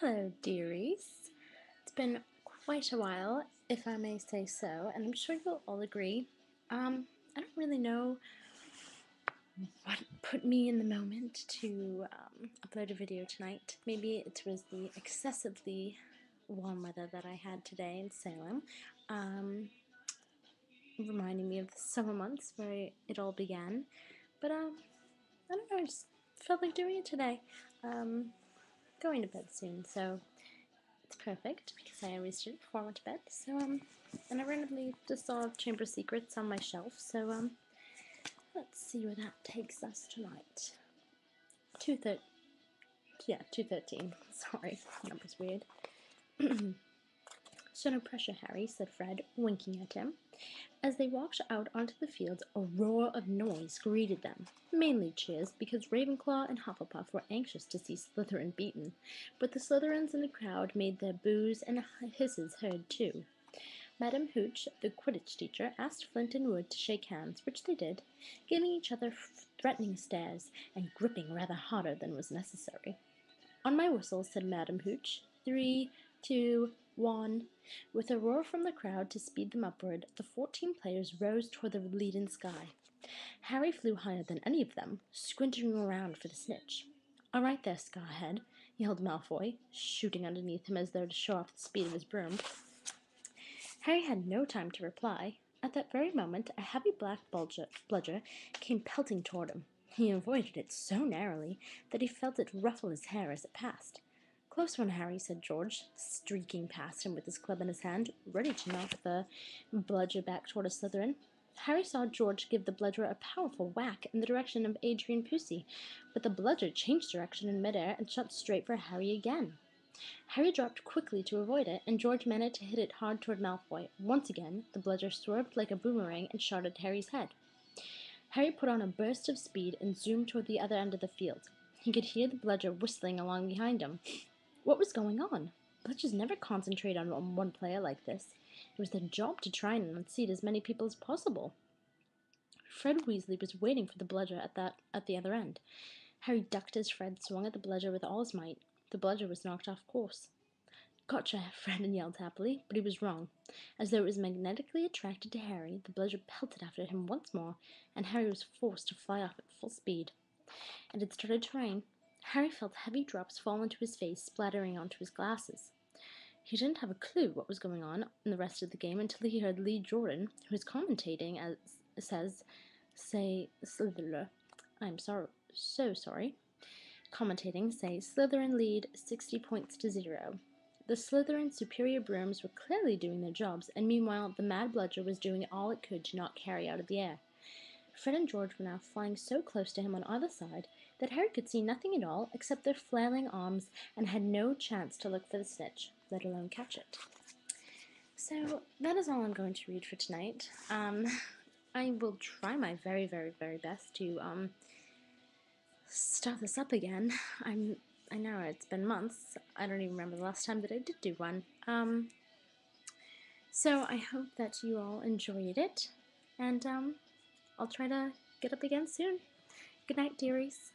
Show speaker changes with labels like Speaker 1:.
Speaker 1: Hello, dearies. It's been quite a while, if I may say so, and I'm sure you'll all agree. I don't really know what put me in the moment to upload a video tonight. Maybe it was the excessively warm weather that I had today in Salem, reminding me of the summer months where it all began. But I don't know, I just felt like doing it today. Going to bed soon, so it's perfect because I always do it before I went to bed. So and I randomly just saw Chamber of Secrets on my shelf. So let's see where that takes us tonight. 213. Sorry, number's weird. So no pressure, Harry, said Fred, winking at him. As they walked out onto the field, a roar of noise greeted them. Mainly cheers, because Ravenclaw and Hufflepuff were anxious to see Slytherin beaten, but the Slytherins in the crowd made their boos and hisses heard too. Madam Hooch, the Quidditch teacher, asked Flint and Wood to shake hands, which they did, giving each other threatening stares and gripping rather harder than was necessary. On my whistle, said Madam Hooch. 3, 2, 1. With a roar from the crowd to speed them upward, the 14 players rose toward the leaden sky. Harry flew higher than any of them, squinting around for the snitch. All right there, Scarhead, yelled Malfoy, shooting underneath him as though to show off the speed of his broom. Harry had no time to reply. At that very moment, a heavy black bludger came pelting toward him. He avoided it so narrowly that he felt it ruffle his hair as it passed. Close one, Harry, said George, streaking past him with his club in his hand, ready to knock the bludger back toward a Slytherin. Harry saw George give the bludger a powerful whack in the direction of Adrian Pusey, but the bludger changed direction in midair and shot straight for Harry again. Harry dropped quickly to avoid it, and George managed to hit it hard toward Malfoy. Once again, the bludger swerved like a boomerang and shot at Harry's head. Harry put on a burst of speed and zoomed toward the other end of the field. He could hear the bludger whistling along behind him. What was going on? Bludgers never concentrate on one player like this. It was their job to try and unseat as many people as possible. Fred Weasley was waiting for the bludger at the other end. Harry ducked as Fred swung at the bludger with all his might. The bludger was knocked off course. Gotcha, Fred yelled happily, but he was wrong. As though it was magnetically attracted to Harry, the bludger pelted after him once more, and Harry was forced to fly off at full speed. It had started to rain. Harry felt heavy drops fall into his face, splattering onto his glasses. He didn't have a clue what was going on in the rest of the game until he heard Lee Jordan, who was commentating say Slytherin. I'm so sorry. Commentating say Slytherin lead 60 points to 0. The Slytherin superior brooms were clearly doing their jobs, and meanwhile the mad bludger was doing all it could to knock Harry out of the air. Fred and George were now flying so close to him on either side that Harry could see nothing at all except their flailing arms and had no chance to look for the snitch, let alone catch it. So that is all I'm going to read for tonight. I will try my very, very, very best to start this up again. I know it's been months. I don't even remember the last time that I did do one. So I hope that you all enjoyed it, and I'll try to get up again soon. Good night, dearies.